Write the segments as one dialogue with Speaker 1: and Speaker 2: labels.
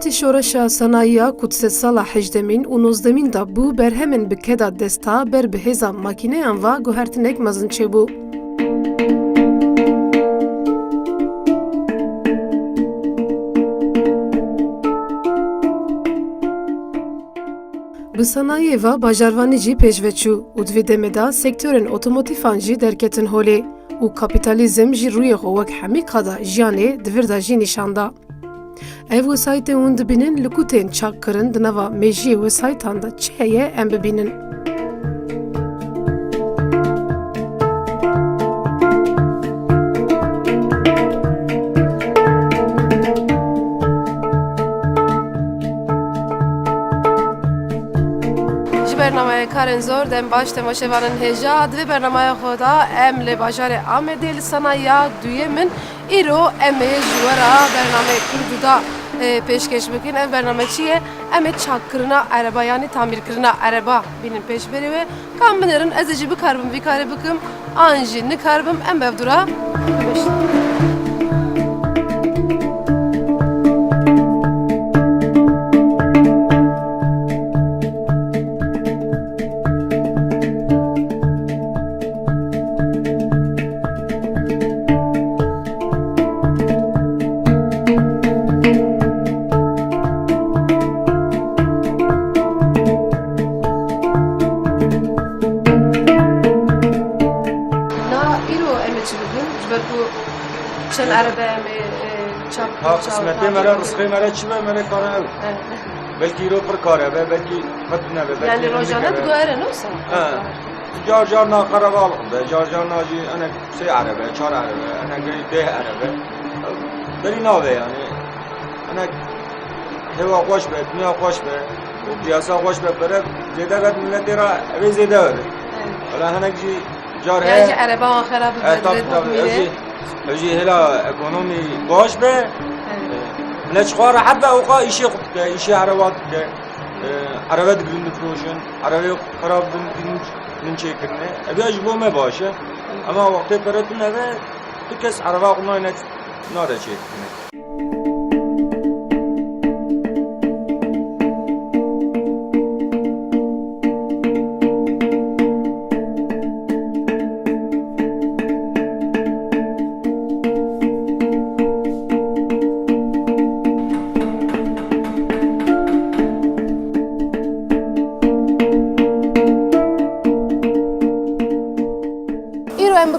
Speaker 1: Toplantı şoreşa sanayiya ku sed sala hejdemîn û nozdemîn da bû berhemên bi keda desta ber bi hêza makîneyan ve guhertinek mezin çêbû. Bi sanayiyê ve bajarvanî jî pêşveçû û divê demê de sektörên otomotîfan jî derketin holê û kapîtalîzm jî rûyê xwe wek hemî qada jiyanê di vir de jî nîşan da. Ev wesaytên hûn dibînin li ku tên çakkirin di nava mejiyê wesaytan de çi heye em bibînin.
Speaker 2: برنامه کارن زور دم باش تماشاوانن هجا دوی برنامه خدا ام ل بازار آمده ل صنایع دویمن ایرو ام جوارا برنامه کردودا پیشکش بکن ام برنامه چیه ام çakkırına araba yani tamir kırına araba benim peş beri ve kan binerin ezici bir karbım bir kare bakım anjinli karbım em bevdura چند عربه می چاپ
Speaker 3: ها قسمتی مرا رزقی مرا چی مرا کاره او بلکی رو پر کاره و بلکی خود نه بلکی
Speaker 2: یعنی روزانه گوهره نوسا
Speaker 3: جار جار نا قربا ده جار جار ناجی انا سه عربه چهار عربه انا گری ده عربه بری ناوه یعنی انا هوا خوش به دنیا خوش به پیاسا خوش به بره زیاده قد ملت را اوی زیاده بره ولی هنگ جی جار ہے
Speaker 2: یعنی عربه آخره ببرد
Speaker 3: اجي هلا ايكونومي باش به نشخوار حتى اوقا اشي قبك اشي عربات عربات جرين فروشن عربي خراب من شيكرنا ابي اجبو ما باشه اما وقت براتنا ده تكس عربا قلنا نارا شيكرنا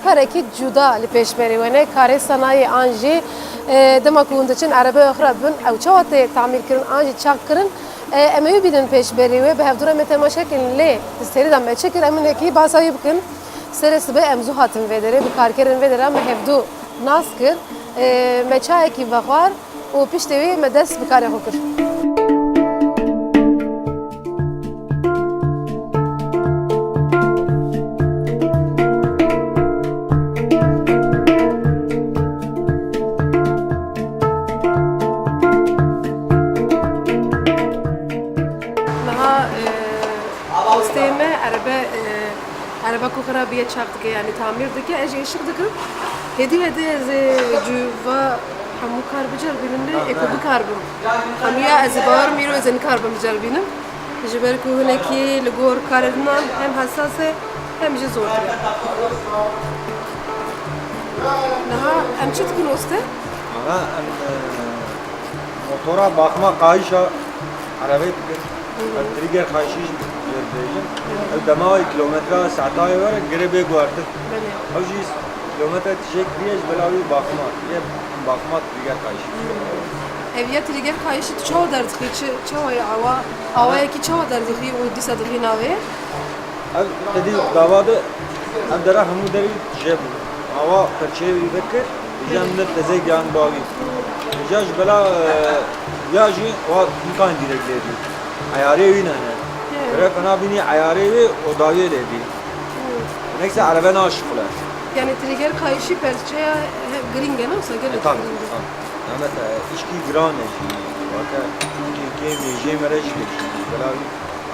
Speaker 2: kareki juda li peşberi ve ne kare sanayi anji demek için araba akhrabın ev çavate tamir kirin anji çakkirin emeği bidin peşberi ve behevdura metemaşekin le seri de meçekir emine ki basayı bıkın serisi be emzu hatın vedere bir karkerin vedere ama hevdu naskir meçaya ki vakar o piştevi medes bir kare hokir. araba ku kharabiye çaktı yani tamirdeki eje ışık dıkıp hediye de juva hamu karbicar binimle ekobi karbım hamiya azbar miro ezen karbım jar binim jiber ku huneki ligor karından hem hassase hem je zor daha hem çıt kunoste
Speaker 3: ama motora bakma kayışa arabayı trigger kayışı دماغ کیلومتر ساعتای وره گره گوارد. اوجیس کیلومتر تیجک بیش بلاوی باخمات. یه باخمات دیگر کایش.
Speaker 2: Eviyat diğer kayışı çoğu derdi ki çoğu ava ki çoğu derdi ki o disa derdi nave.
Speaker 3: Dedi davada andara hamu deri jeb. Ava perçevi bekir. Jamne tezek yan bavi. Jaj bela yaji o imkan direkleri. Ayarı oyna ne. Böyle kana bini ayarı ve odaya dedi. Neyse araba naşıklar.
Speaker 2: Yani trigger kayışı perçeye gringe nasıl gene?
Speaker 3: Tamam. Ama işki gran eşi. Vaka ki je mere ji. Bela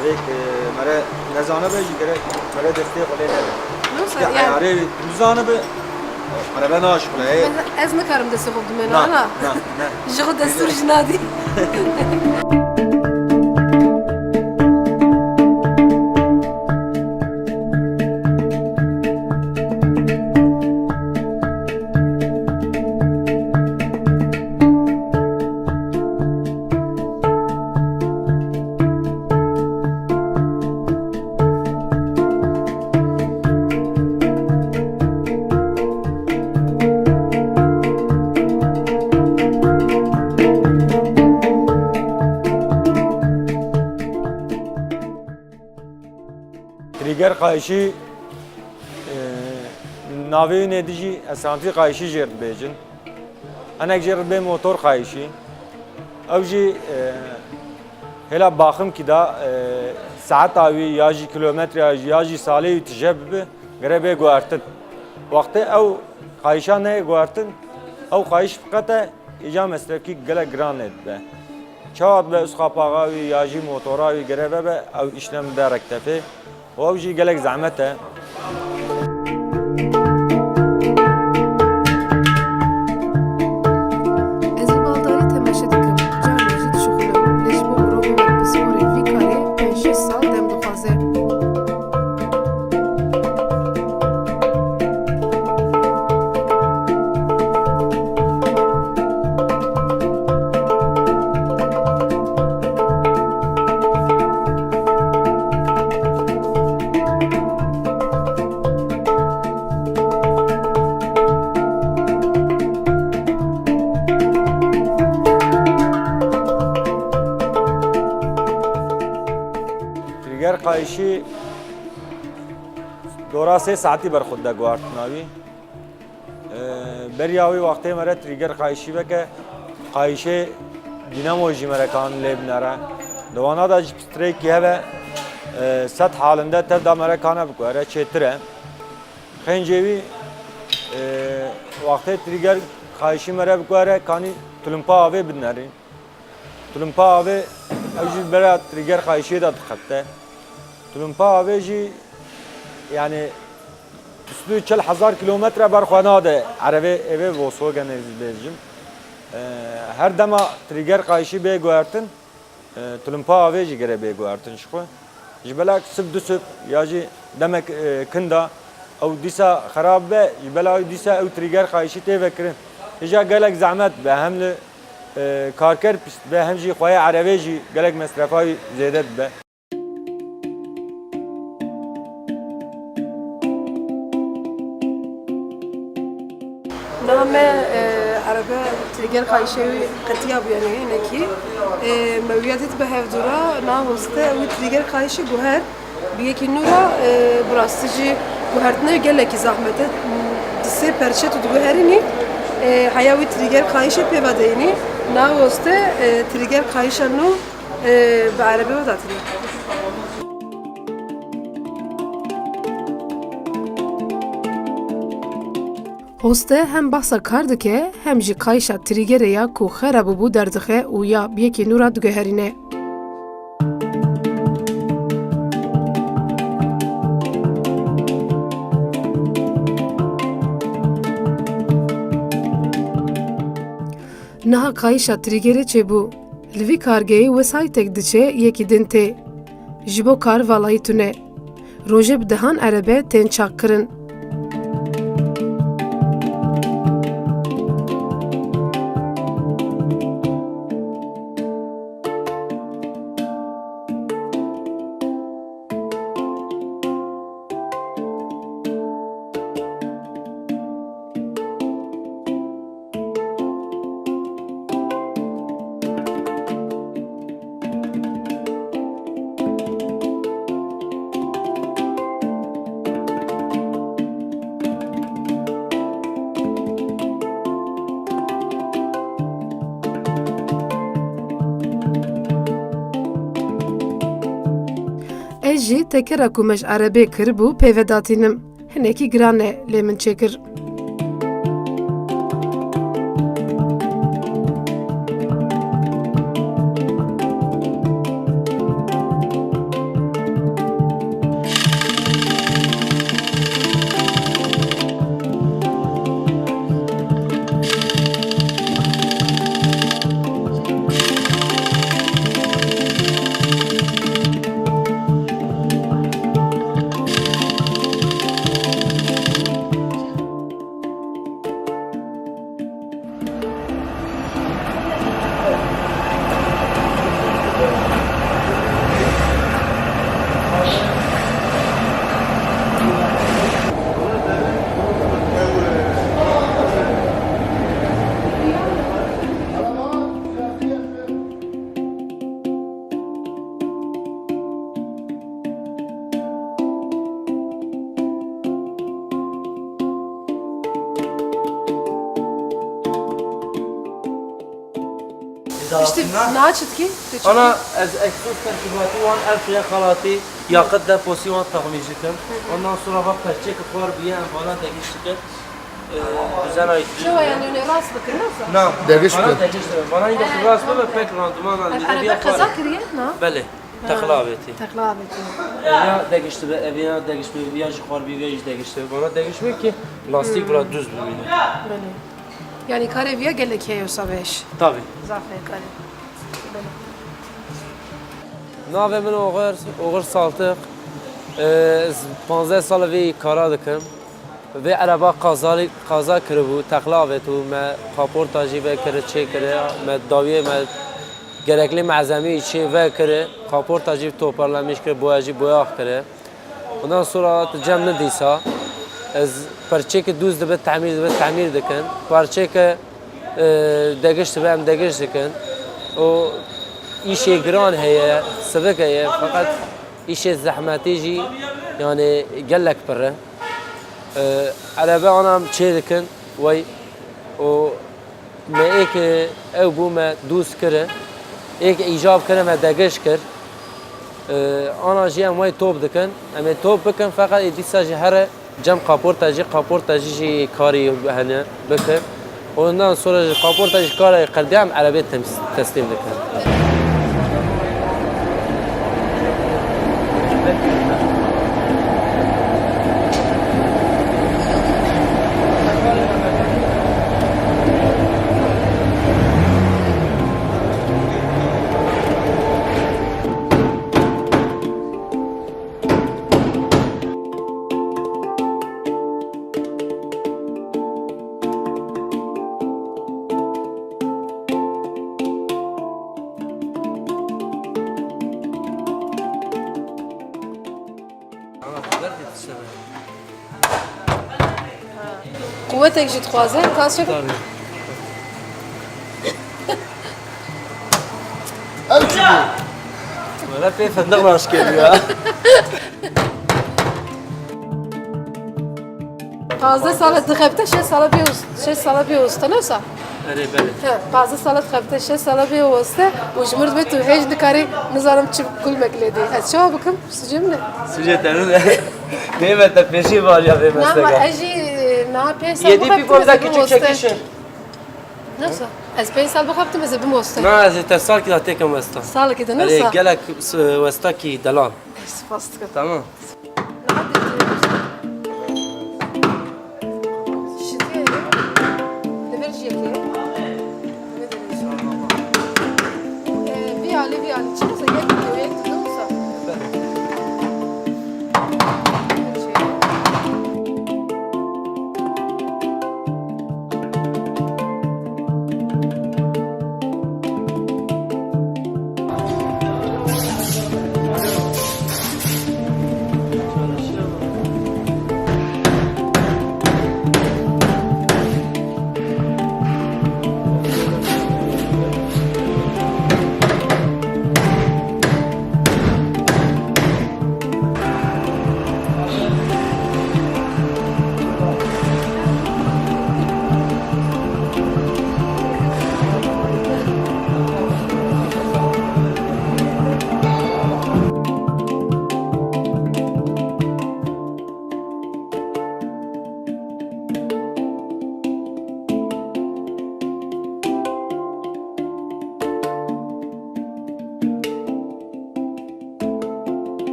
Speaker 3: Erek mere nezana be ji gerek mere deste qole ne.
Speaker 2: Nasıl
Speaker 3: yani? Ayarı düzanı be Araba naş buraya.
Speaker 2: Ez nikarim destê xwe bidime
Speaker 3: Na,
Speaker 2: ana.
Speaker 3: na, ne.
Speaker 2: Ji xwe destûr jî nadî.
Speaker 3: Trigger kayışı navi ne dici esanti kayışı jerd bejin. Anek jerd be motor kayışı. Avji hela bakım ki da saat avi yaji kilometre yaji sale tijeb grebe guartın. Vakti ev kayışa ne guartın? Ev kayış fakat icam mesleki gele gran etbe. Çağat be uskapağı yaji motora grebe be ev işlem derek tefe. وأوجي قالك زعمتها
Speaker 1: Ez ê baldarî temaşe dikim. Carê jî dişuxulem. Lê ji bo mirovê wek bi sporê vî karê 5-6 sal dem dixwaze.
Speaker 3: تریگر قایشی دورا 3 ساعتی بر خود دگوارت ناوی بریاوی وقتی مره تریگر قایشی بکه قایشه دینامو جی مرکان لیب نره دوانا دا جپستری که هبه ست حالنده تر دا مرکانه بکوره چیتره خنجوی وقتی تریگر قایشی مره بکوره کانی تلمپا آوی بنری تلمپا آوی اوجی برای تریگر قایشی دا دخطه تلمپا آوی جی yani üstü 40,000 kilometre barxanade Arabi eve Volkswagen ezbejim. Her dema trigger kayışı be guartın. Tulumpa aveci gere be guartın şuko. Jibelak sib dusub yaji demek kinda او disa خراب be jibelak disa او trigger kayışı te vekrin. Ija galak zahmet be hemle karker pist be hemji khoya Arabi galak masrafay zedet be.
Speaker 2: نامه عربه تریگر خایشوی قطعی بیانیه نکی مویدت به هفدورا نامسته و تریگر خایشی گوهر بیه که نورا براستیجی گوهرتنه گله کی زحمته دسته پرچه تو گوهرینی حیاوی تریگر خایشی پیوادینی نامسته تریگر خایشانو به عربه و داتنی
Speaker 1: Hoste hem bahsa kar dike hem jî kayşa trîgerê ya ku xerab bû derdixe û ya biyekî nûra digeherîne. Niha kayşa trîgerê çêbû. Li vî kargehê wesaytek diçe yekî din tê. Ji bo kar valayî tune. Rojê bi dehan erebe tên çakkirin. Ez jî tekera ku me ji erebê kiribû pêvedatînim. Hinekî giran e lê min çêkir.
Speaker 2: İşte ne çıt ki?
Speaker 4: Ana az egzoz terkibati wan elfiye halati yakıt deposu wan takmıştım. Ondan sonra bak perçek var bir yan falan tekiştik. Düzen ait.
Speaker 2: Şu yani öyle rast bakın nasıl?
Speaker 4: Nam.
Speaker 5: Değişti.
Speaker 4: Bana tekiştim. Bana ince kıvras ve pek randıman aldı.
Speaker 2: Araba kaza kiriye ne?
Speaker 4: Bele. Taklaveti.
Speaker 2: Takla abi.
Speaker 4: Ya değişti ve evine değişti. Ya jikar bir vej değişti. Bana değişmiyor ki lastik biraz düz bir miydi?
Speaker 2: Böyle. Yani kare viye gelek heyosa beş.
Speaker 4: Tabii.
Speaker 2: Zafer kare.
Speaker 4: Navê min Oğur Saltiq. 15 sal vê kara dikim. Vê ereba qaza kiribû, teqla avêtû, me kaporta jî ve kiri çê kiri, me dawiyê me gereklî mezemî çê ve kiri, kaporta jî toparlamış kiri, boya jî boyax kiri. Ondan sonra cem nedîsa, ez perçekê dûz dibe temîr dikin, perçekê degiş dibe em degiş dikin. O işe giran heye, sıvık heye fakat işe zahmeti jî yani gelek pırre. Araba anam çêdikin ve o me ek ev bu me dûz kire, ek icab kire me degiş kir. Ana jî em wê top dikin, em ê top bikin fakat dîsa jî here cem kaporta jî karî hene bikin. Ondan sonra kaporta jî karî qirdiye em arabê teslim dikin.
Speaker 2: Kuvvetek jî dixwaze, kas çek.
Speaker 4: Valla pek fındık baş geliyor.
Speaker 2: 15 salat dixebte 6 sala bir usta neyse.
Speaker 4: Evet böyle.
Speaker 2: 15 salat dixebte 6 sala bir usta. U jmir be tu hej dikari nizarım çip kul mekledi. Ez çava bakım sıcım ne?
Speaker 4: Süjetlerin ne mette peşi var ya be
Speaker 2: Na
Speaker 4: mesleka.
Speaker 2: eji na 5 sal.
Speaker 4: Yedi piponda küçük çekişir.
Speaker 2: Nasıl? Ez 5 sal bakaptım ez bir usta.
Speaker 4: Na ez tesal ki tekem vesta.
Speaker 2: Sal kida
Speaker 4: Ali
Speaker 2: nasıl?
Speaker 4: gelek vesta ki dalal.
Speaker 2: Fastık.
Speaker 4: Tamam.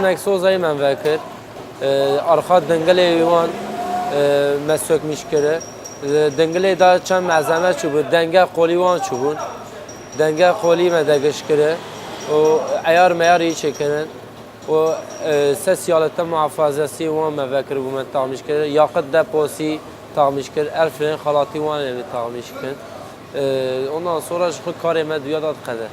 Speaker 4: Egzoz ayı men vekir. Arka dengele yuvan mesök mişkere. Dengele da çem malzeme çubu. Denge koli wan çubun. Denge koli me degeşkere. O ayar meyar iyi çekenin. O ses yalette muhafazası wan me vekir bu men tamışkere. Yakıt deposu tamışkere. Elfren halati wan evi tamışkere. Ondan sonra şu kareme duyadat kadar.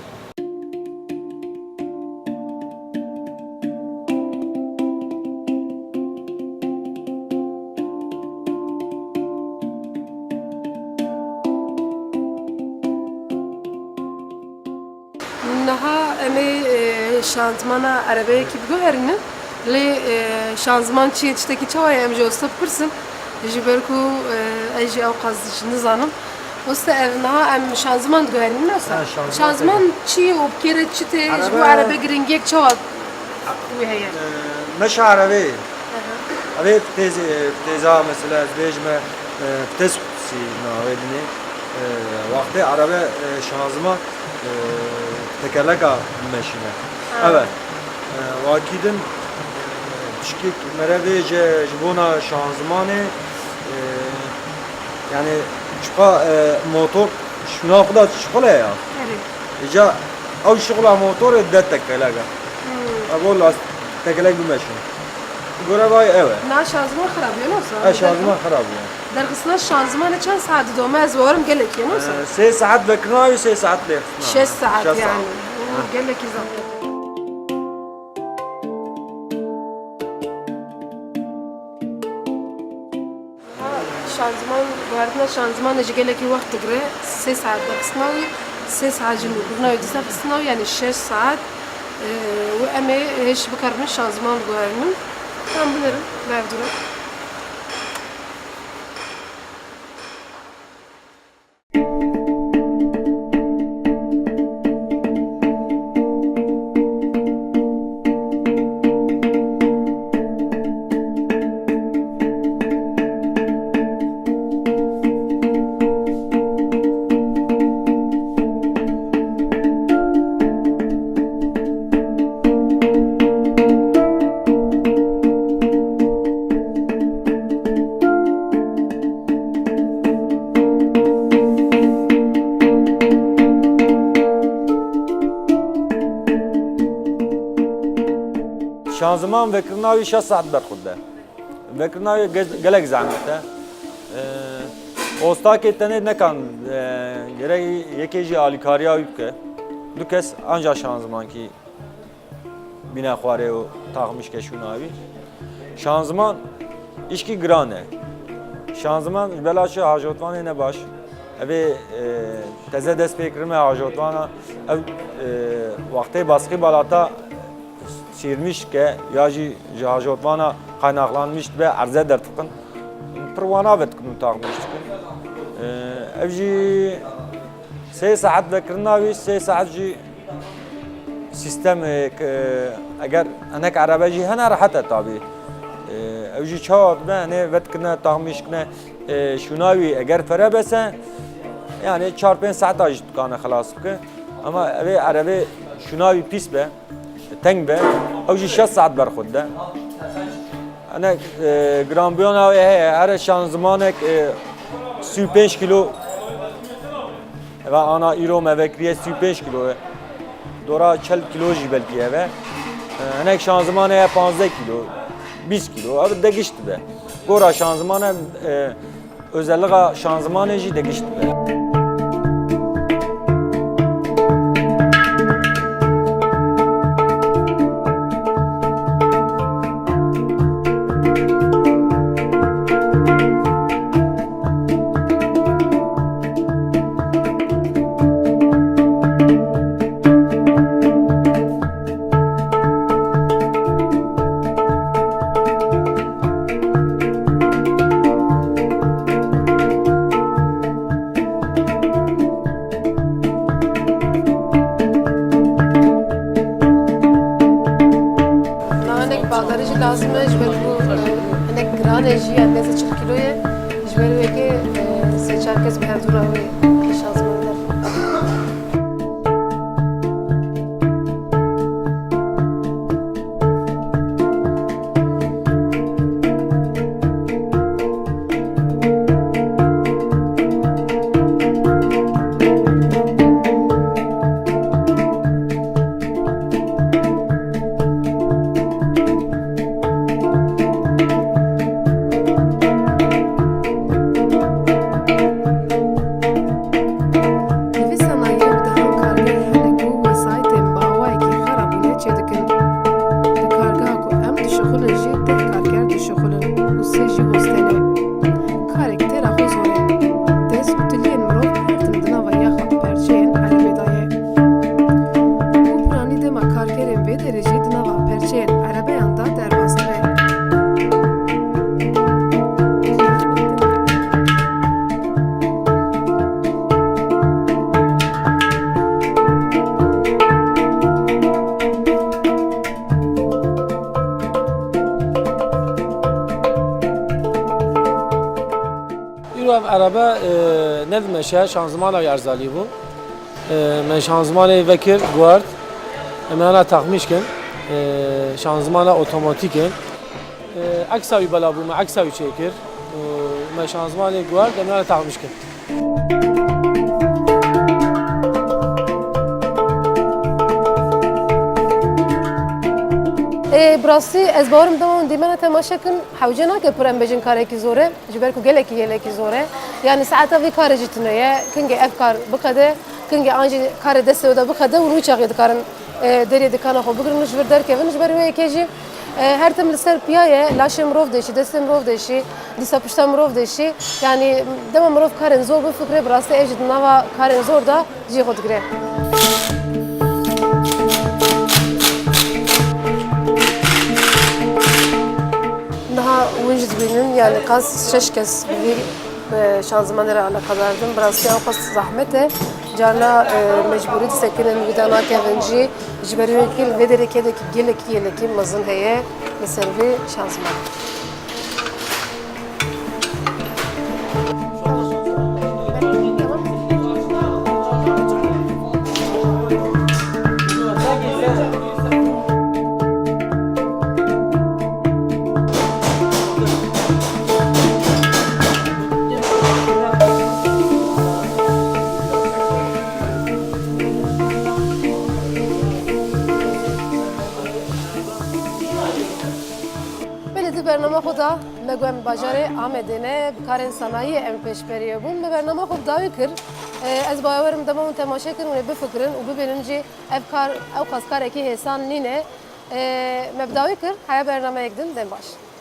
Speaker 2: نها أمي شانزمانا عربية كي بجوهرنا لي شانزمان شيء تشتكي شوية أم جو استبكرسن جبركو أجي أو قصدش نظام وستا نها أم شانزمان جوهرنا ناسا شانزمان شيء وبكيرة شتى جبو عربي جرينجيك شواد وهي
Speaker 3: مش عربي أبي بتيزا مثلا بيجمع بتسقسي ناويدني وقتی عربه شانزمان تکلکا ماشینه. Evet. واکیدن تشکیک مرده جبونا شانزمانه yani çıka motor şuna kadar çıkıla ya. İca o şıkla motor de tekeleka. Abola tekelek bir maşin. Göre vay evet.
Speaker 2: Na şanzıman xarabıyor nasıl?
Speaker 3: Şanzıman xarabıyor.
Speaker 2: درخصنا شانزمان چند ساعت دومه از وارم قال لك يا نوصل
Speaker 3: 3 saat bekliyor 3 saat ليه
Speaker 2: 6 ساعات يعني قال لك يزبط شانزمان بردنا شانزمان اجي قال لك وقت تقرا 3 ساعات درخصنا 3 ساعات جنوب قلنا يدي درخصنا يعني 6 ساعات وامي هيش بكرمن شانزمان بقارن tam bilirim verdiler.
Speaker 3: شانزمان وکرناوی 6 ساعت برخورده. وکرناوی گلک زحمته. Ostak ettiğinde ne kan gerek yekeci alikariya yükke. Du kes ancak şanzıman ki bina xware o takmış keşun abi. Şanzıman işki grane. Şanzıman belaşı hacotvan ne baş. Evi teze dest pekrime hacotwana ev vakti baskı balata sirmiş ki yaji hacotwana kaynaklanmış ve arze dertkın. Pırvana vetkın takmıştık. Evci 3 saat bekirnavi 3 saat ji sistem eğer anek arabaji hena rahat tabi. Evci çağat ne vetkine takmışkine şunavi eğer fere bese yani 4-5 saat ajit kana xalas ki ama evi araba şunavi pis be teng be evci 6 saat berxudde. Anek grambiyona her şanzımanek 35 kilo ve ana İro mevekriye 35 kilo dora 40 kilo ji belki eve anek şanzımanı 15 kilo 20 kilo abi degişti be gora şanzımanı özellikle şanzımanı ji degişti be.
Speaker 2: lazım jber bu anek gran eji andeze 40 kiloye jber veke seçer kes bir dura ve şansmanlar.
Speaker 4: arabe ne demek şanzımana yerzali bu. Men şanzımanı vekir guard. Emana takmışken şanzımana otomatikên. Aksavi bela bu, me aksavi çekir. Me şanzımanı guard emana takmışken.
Speaker 2: براستی از بارم دمان دیمانه تماشاکن حوجه نکه پرم بجن کاری کی زوره جبر کو گله کی زوره یعنی ساعتا وی کار جتنه کنگه اف کار بکده کنگه آنجی کار دسته ودا بکده و روی چاقید کارن دری دکانه خو بگرنش ور در که ونش بری وی کیجی her tem lister piyaye laşım rov deşi, destem rov deşi, disa piştam rov deşi yani demam rov karen zor bu fikre brasta evcid nava karen zor da jihod gre. Daha وجد بينن يعني قاس ششكس بير شانزمانه على قدردم براسي او قاس زحمته جانا مجبوري تسكنن بدانا كافنجي جبري وكيل فيدري كده جيلك يلكي مزن هي مسرفي شانزمان برنامه خدا مگویم باجاره آمدنه کارن صنایع ام پیش بریه بون به برنامه خود داوی کرد از باورم دمون تماشا کنن و بفکرن و ببینن جی افکار او خاص کاری که حسان نینه مبداوی کرد های برنامه یکدن دم باش